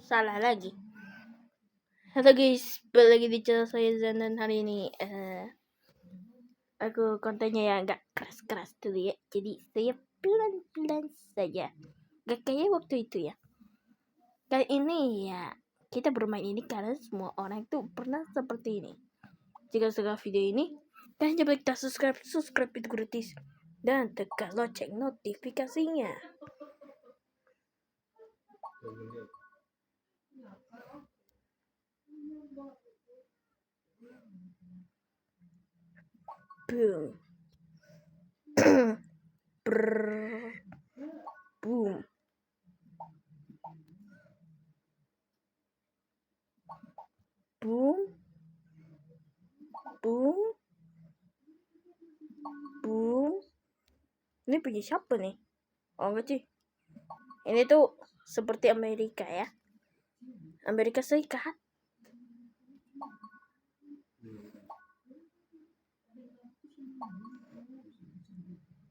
Salah lagi. Halo guys, balik lagi di channel saya Zan, dan hari ini aku kontennya ya nggak keras-keras dulu ya. Jadi saya pelan-pelan saja. Gak kayak waktu itu ya. Kali ini ya kita bermain ini karena semua orang itu pernah seperti ini. Jika suka video ini, kalian jangan lupa subscribe itu gratis. Dan tekan lonceng notifikasinya. Boom. Brrr. Boom. Boom. Boom. Boom. Ini punya siapa nih? Oh enggak sih. Ini tuh seperti Amerika ya. Amerika Serikat.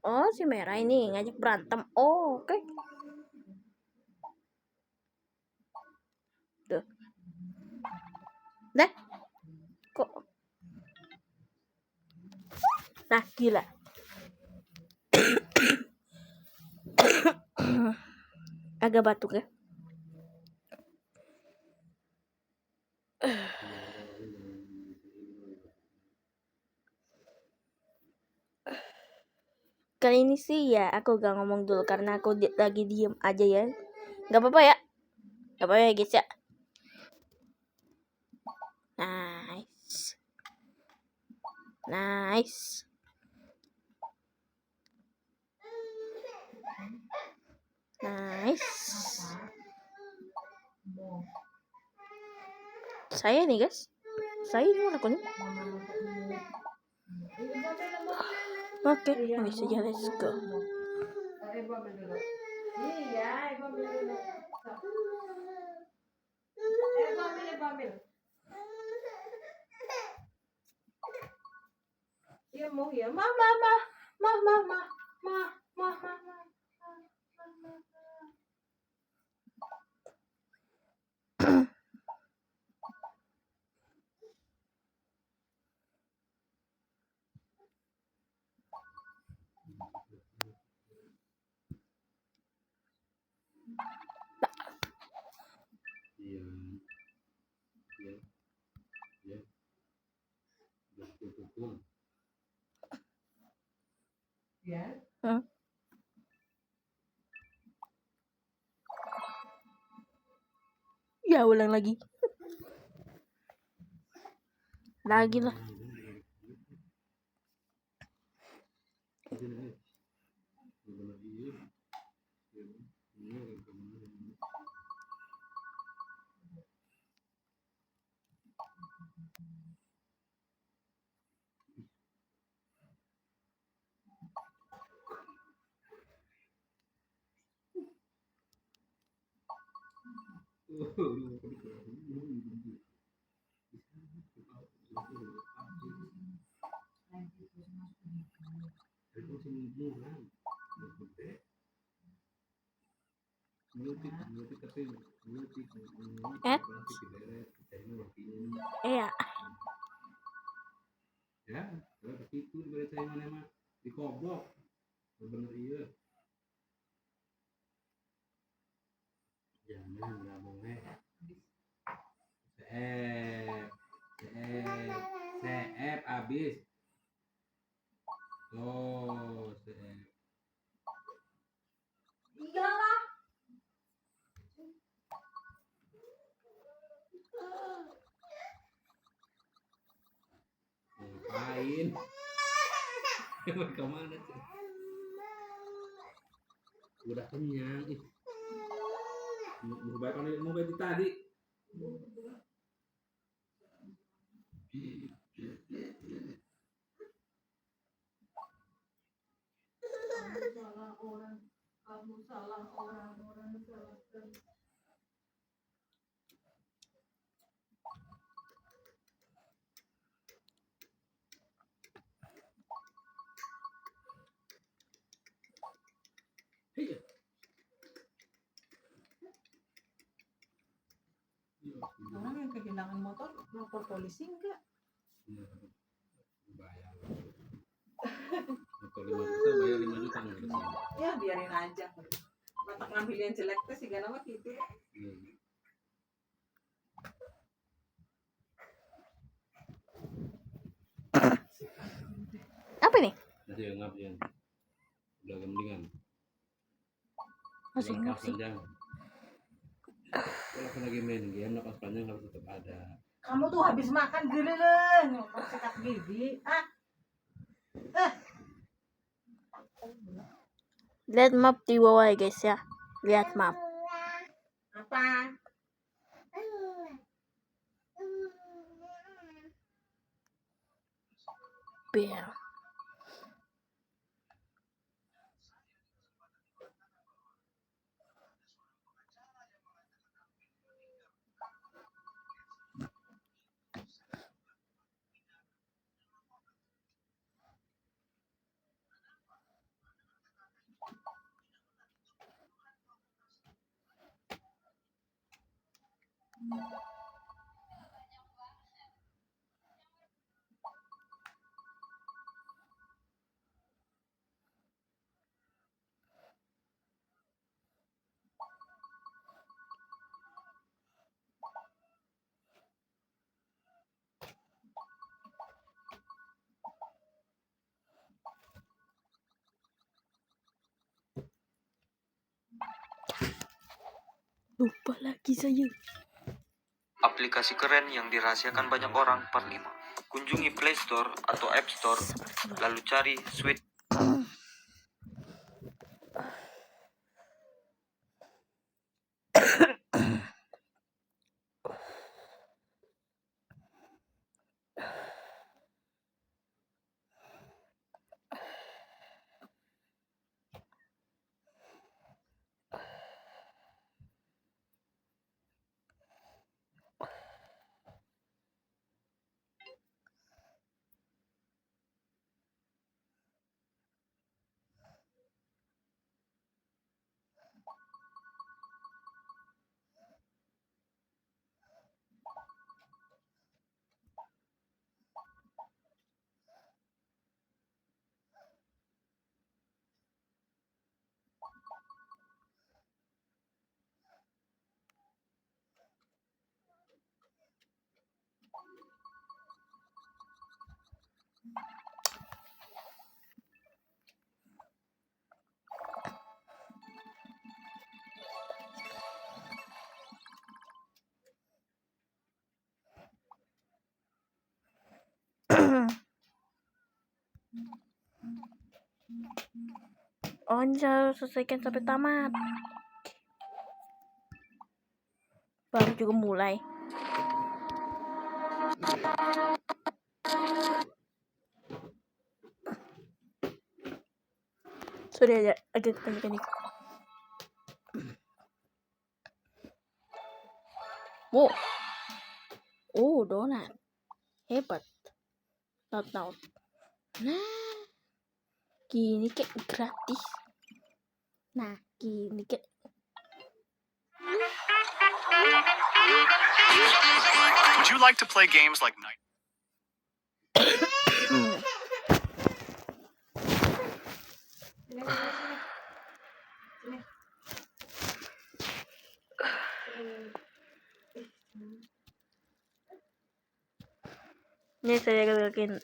Oh, si merah ini ngajak berantem. Oh, oke. Tuh. Dah. Kok. Nah, gila. Agak batuk ya. Kali ini sih ya aku gak ngomong dulu karena aku lagi diem aja ya. Gak apa-apa ya. Gak apa-apa ya guys ya. Nice. Nice. Nice. Saya nih guys. Saya ini lakunya. Oke, ini saja, let's go. Iya mau ya, mama. Ya ulang lagi. Lagi lah. Iya. Ya, ke situ dari saya mana di kobok. Bener iya. Jangan ngomong CF habis. Oh, CF. Iyalah. Ngapain? Kemana sih? Udah kenyang. Mau baju tadi. Kamu salah orang salah. Orang yang kehilangan motor lapor polisi enggak? Iya, bayar. Motor 5 juta bayar 5 juta nggak ada sini. Ya biarin aja. Mata ngambil yang jelek teh sih gak nama gitu ya. Iya. Apa nih? Masih ngap ya. Udah mendingan. Masih ngap sih. Panjang. Kalau aku lagi main game, napas panjang harus tetap ada. Kamu tuh habis makan gelelen, sikat gigi. Lihat map di bawah ya guys ya. Lihat map. Apa? Bel. Lupa lagi saya. Aplikasi keren yang dirahasiakan banyak orang per 5. Kunjungi Play Store atau App Store, lalu cari Sweet. Oh, ini harus selesaikan sampai tamat. Baru juga mulai. Sudah aja agak kebanyakan nih. Wow. Oh, donat. Hebat. Not. Nah, gini kayak gratis. Nah, gini kayak Would you like to play games like Night? ini saya gerakin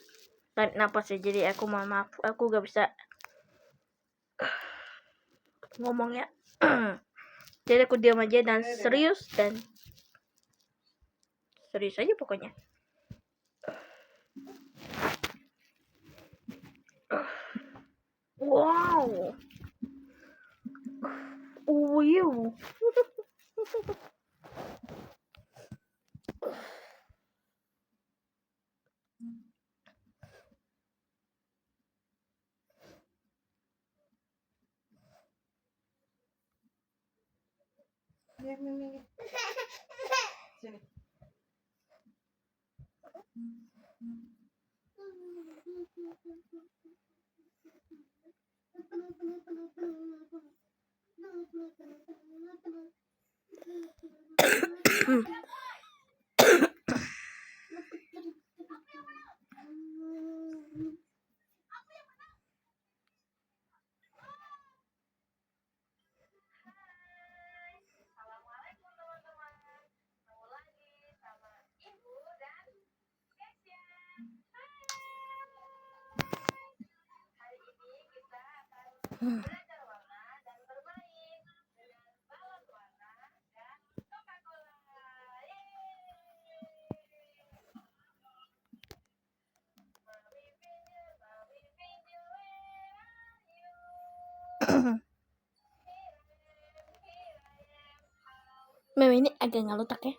tarik napas ya, jadi aku mohon maaf, aku gak bisa ngomong ya. Jadi aku diam aja dan serius aja pokoknya. Wow. Oh, you. Sini. Meme ini agak ngelutak ya.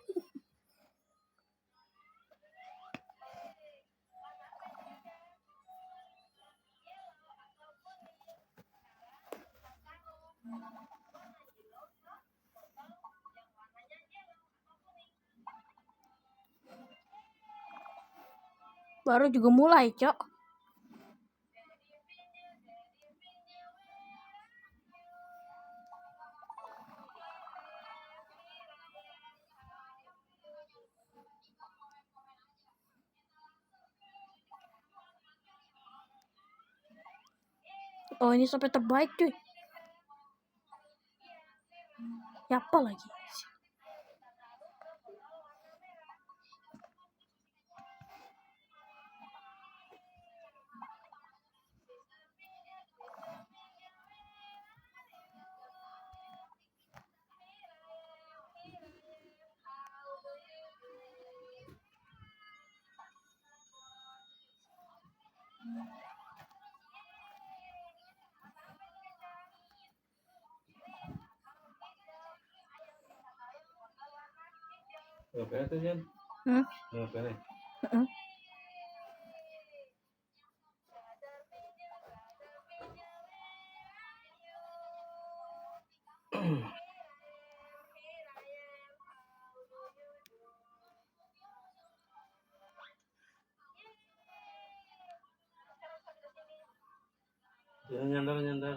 Baru juga mulai, Cok. Oh, ini sampai terbaik, cuy. Siapa lagi? Berapa tuh Jan? Berapa nih? Ya, nyandar.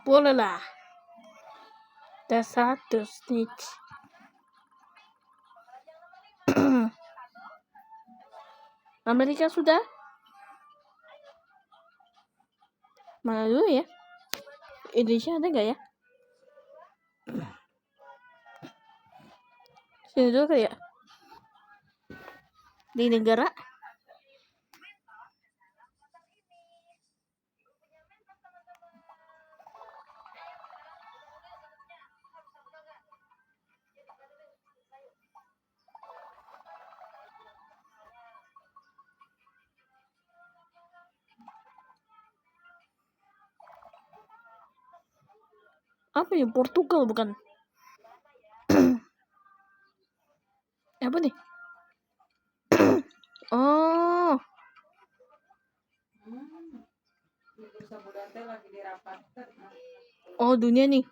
Boleh lah. Ada 1 snitch. Amerika sudah? Mana dulu ya? Indonesia ada nggak ya? Sini dulu kali ya? Di negara? Apa ya? Portugal bukan? Apa nih? Oh, Di Bursa Budan teh lagi dirapatkan. oh dunia nih.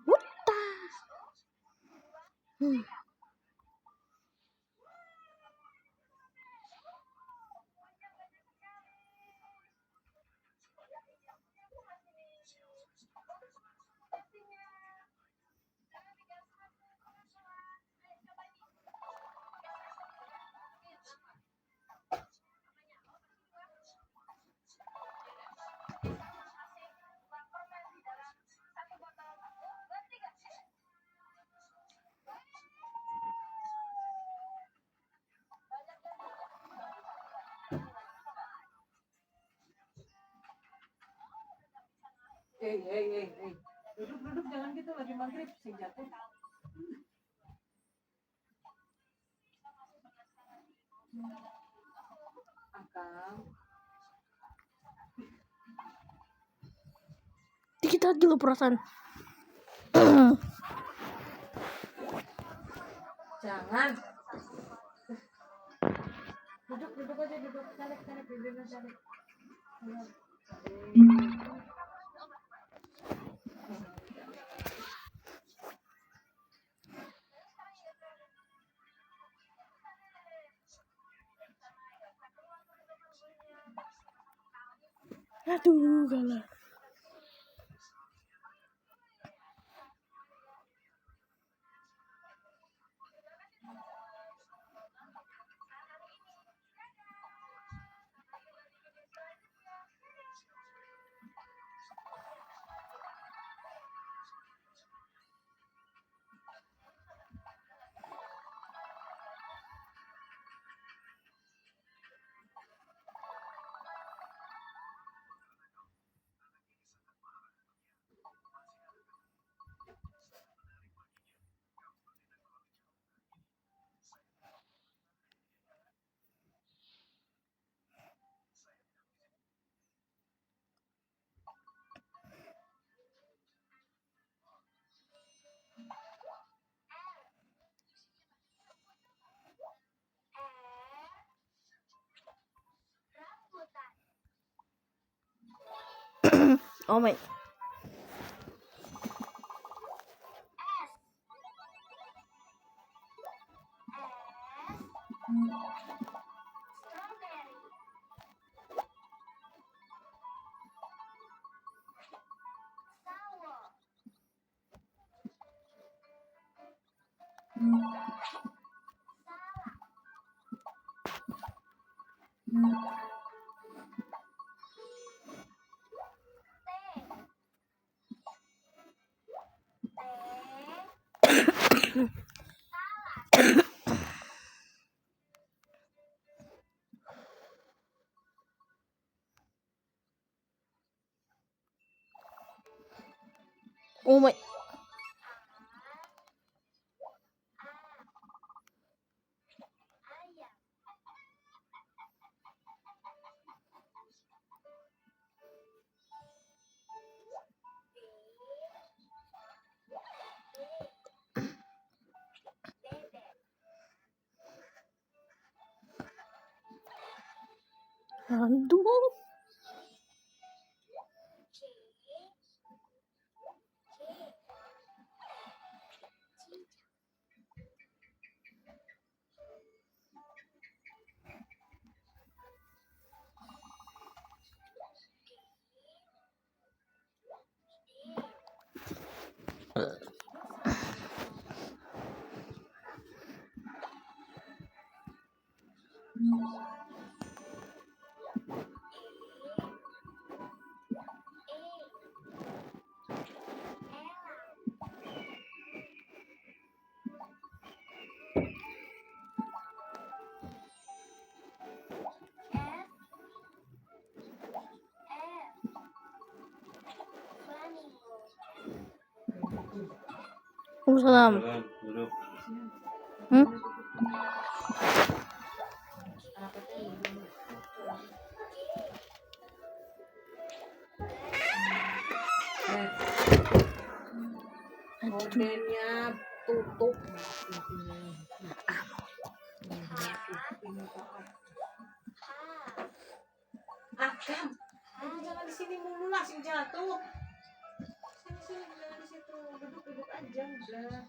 Wuta. Hmm. Hey. Duduk jangan gitu lagi maghrib sing jatuh. Akang. Dikit lagi lo perasaan. Jangan. Duduk aja duduk. Tarik bibirnya tarik. Aduh, galah. Oh my. Oh my. Aduh. Waalaikumsalam. Jalan, duduk. Hmm? Gordennya tutup. Agam, kamu jangan di sini mulu lah, sing jatuh. Sini, jangan di situ. Duduk aja udah.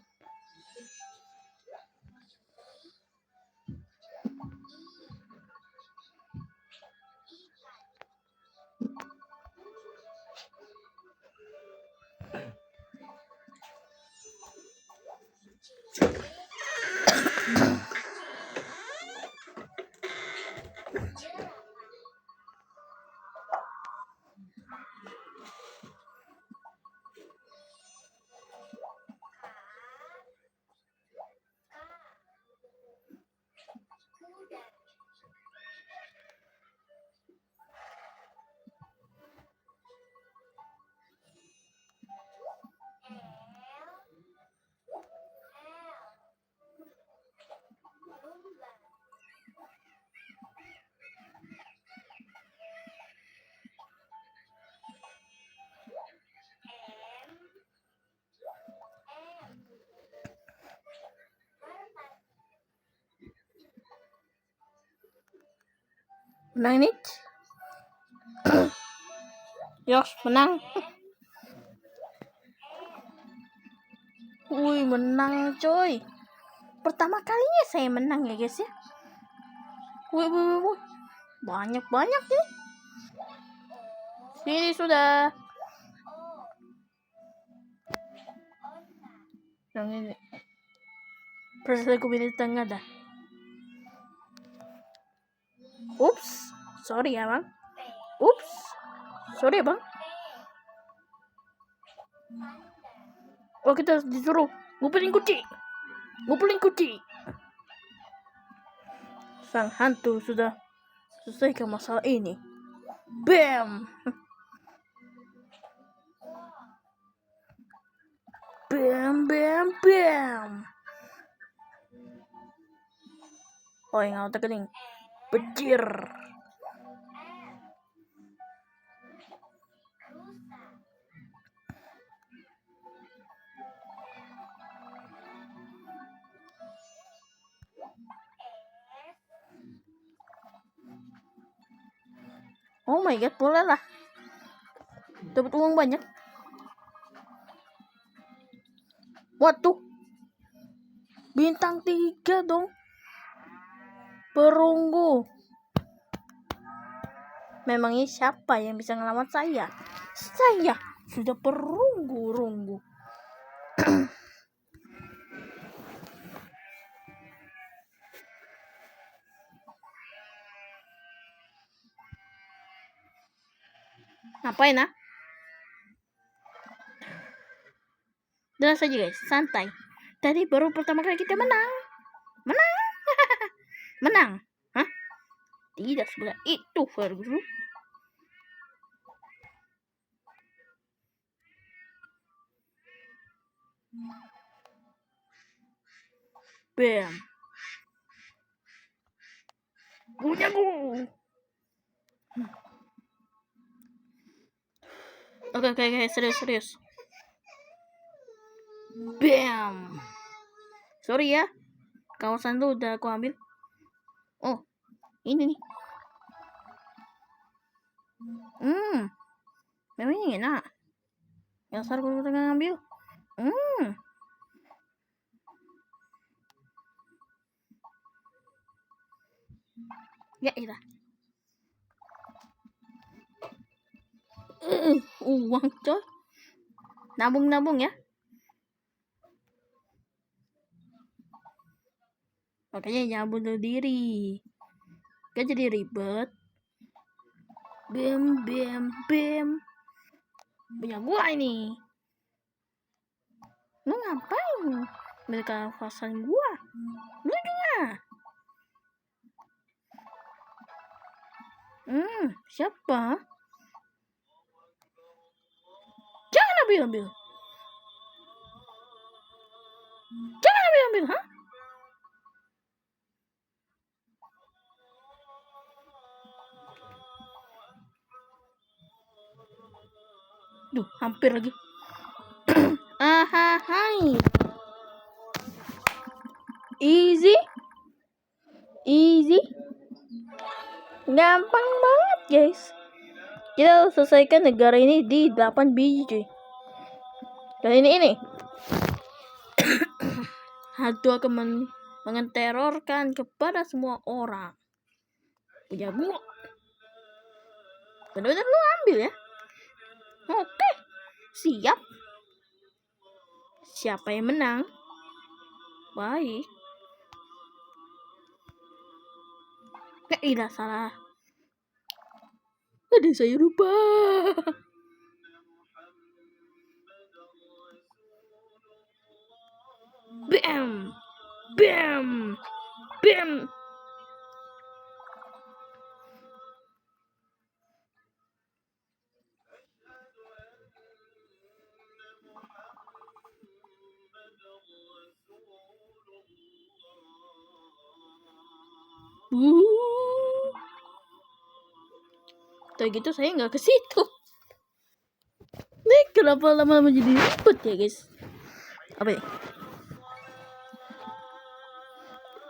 Menang nih. Yos, menang. Wih, menang coy. Pertama kalinya saya menang ya guys ya. Wih. Banyak nih. Sini sudah. Yang ini. Proses aku pilih tengah dah. Ups. Sorry ya bang. Ups. Sorry ya bang. Oh, kita disuruh ngumpulin kunci. Sang hantu sudah selesaikan masalah ini. Bam. Oh, yang auto kening. Bejir. Oh my god, boleh lah. Dapat uang banyak. Waduh. Bintang 3 dong. Perunggu. Memangnya siapa yang bisa ngelawan saya? Saya sudah perunggu. Ngapain ah? Udah saja guys, santai. Tadi baru pertama kali kita menang. Menang. Hah? Tidak sebelah itu, Fergus. Bam. Punya gue. Oke, serius. Bam. Sorry ya. Kawasan tuh udah aku ambil. Oh, ini nih. Memang ini enak. Yang sekarang aku tengah ngambil. Ya iya. Uang coy. Nabung ya. Makanya jangan bunuh diri. Kan jadi ribet. Bam. Punya gua ini. Lu ngapain? Milik kawasan gua. Lu juga. Siapa? Jangan ambil. Jangan ambil, hah? Duh, hampir lagi. Hai. Easy. Gampang banget, guys. Kita selesaikan negara ini di 8 biji, cuy. Dan ini. Hantu akan menterorkan kepada semua orang. Punya gua. Benar-benar lu ambil ya. Oke. Siap. Siapa yang menang? Baik. Tidak salah. Ada saya lupa. Bam. Tuh gitu saya nggak ke situ. Nih kenapa lama-lama jadi ribet ya guys? Apa ya?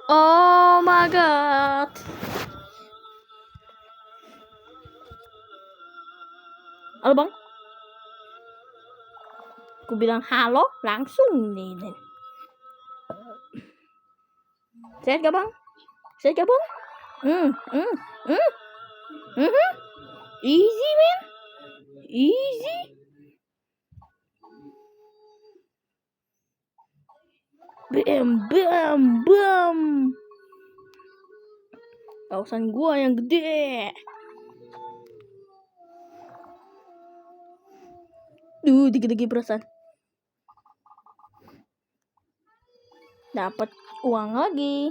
Oh my god. Halo bang. Aku bilang halo langsung nih. Sehat gak bang? Easy man. Easy. Bam. Kawasan gua yang gede. Dikit-dikit perasaan. Dapat uang lagi.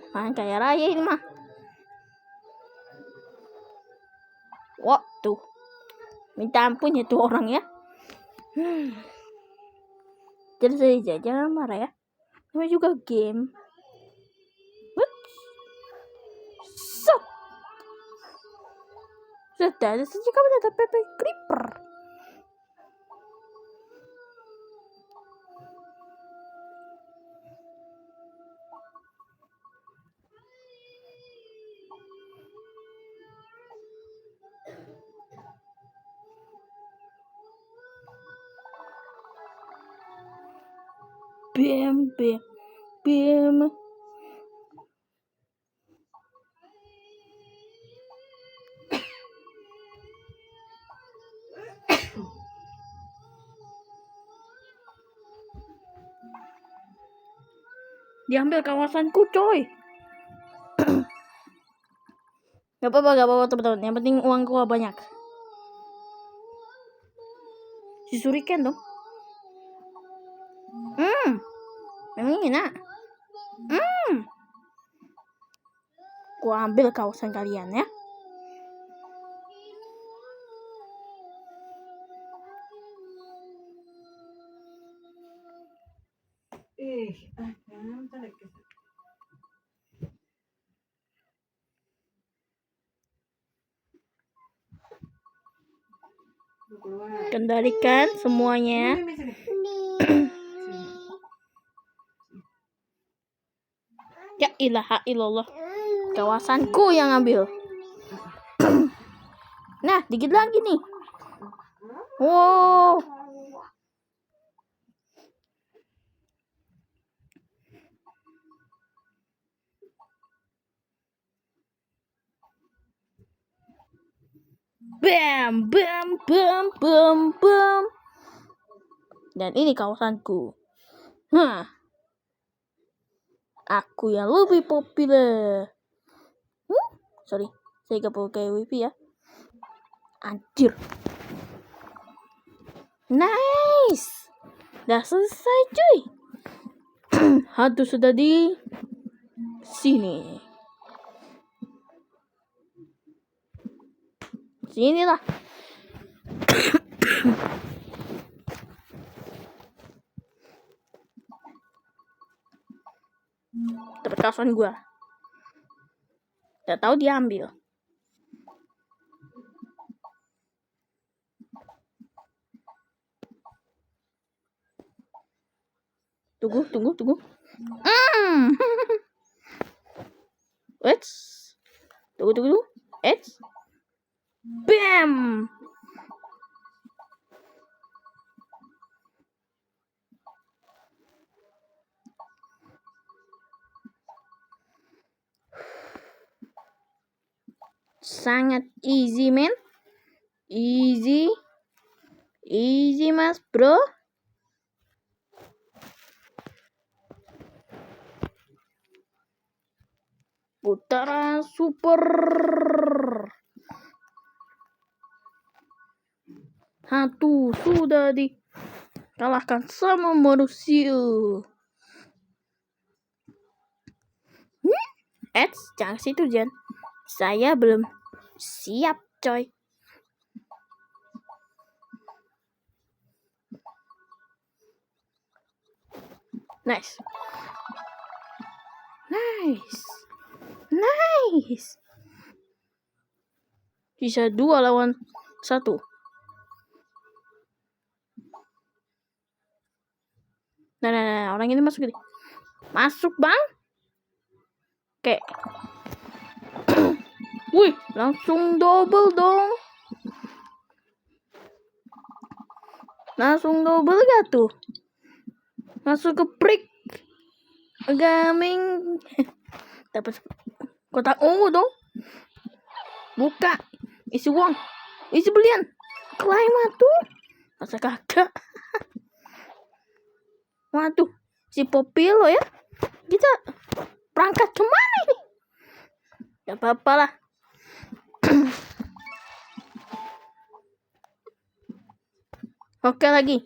Main kaya raya ini mah. Wah, tuh. Minta ampun ya tuh orang ya. Jadi saya jangan marah ya. Namanya juga game. So. Sudah ada saja kamu ada PP Creeper. Bam. Diambil kawasanku, coy. Gak apa-apa teman-teman. Yang penting uangku banyak. Si Suriken dong. Memang enak. Gua ambil kawasan kalian ya. Kendalikan semuanya. Ya ilaha illallah. Kawasanku yang ambil. Nah, dikit lagi nih. Wow. Bam. Dan ini kawasanku. Aku yang lebih populer. Sorry, saya gak pakai wifi ya. Anjir. Nice. Udah selesai cuy. Hantu sudah di sini. Sinilah. dapat kawasan gua. Gak tahu dia ambil. Tunggu. Wait. Tunggu. Bam. Sangat easy, men. Easy mas bro. Putaran super. Hantu sudah dikalahkan sama manusia. Jangan situ Jan. Saya belum siap coy. Nice. Bisa 2 lawan 1. Nah, orang ini masuk gini. Masuk bang. Kayak wih, langsung double dong. Langsung double gak tuh? Masuk ke break. Gaming. Dapat kotak ungu dong. Buka. Isi uang. Isi belian. Klaim tuh. Masa kakak. Waduh. Si Popilo ya. Kita berangkat kemana ini? Gak apa-apa lah. Oke lagi.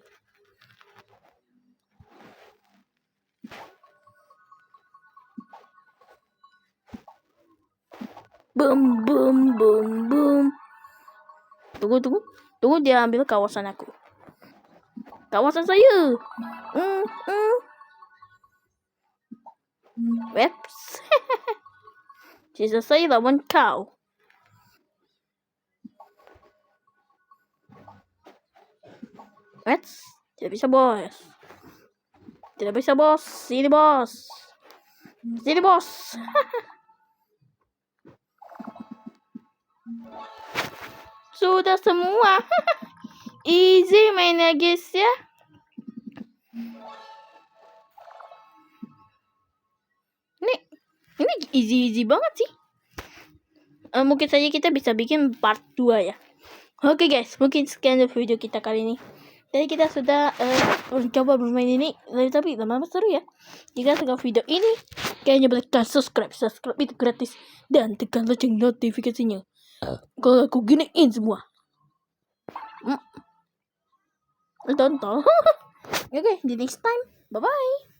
Boom. Tunggu dia ambil kawasan aku. Kawasan saya. Weps. Sisa saya lawan kau. Weps. Tidak bisa bos. Sini bos. Sudah semua. Easy mainnya guys ya. Ini easy banget sih. Mungkin saja kita bisa bikin part 2 ya. Oke guys, mungkin sekian video kita kali ini. Jadi kita sudah coba bermain ini, tapi lama-lama seru ya. Jika suka video ini, kayaknya tekan subscribe itu gratis, dan tekan lonceng notifikasinya. Kalau aku giniin semua. Tonton. Oke, di next time. Bye bye.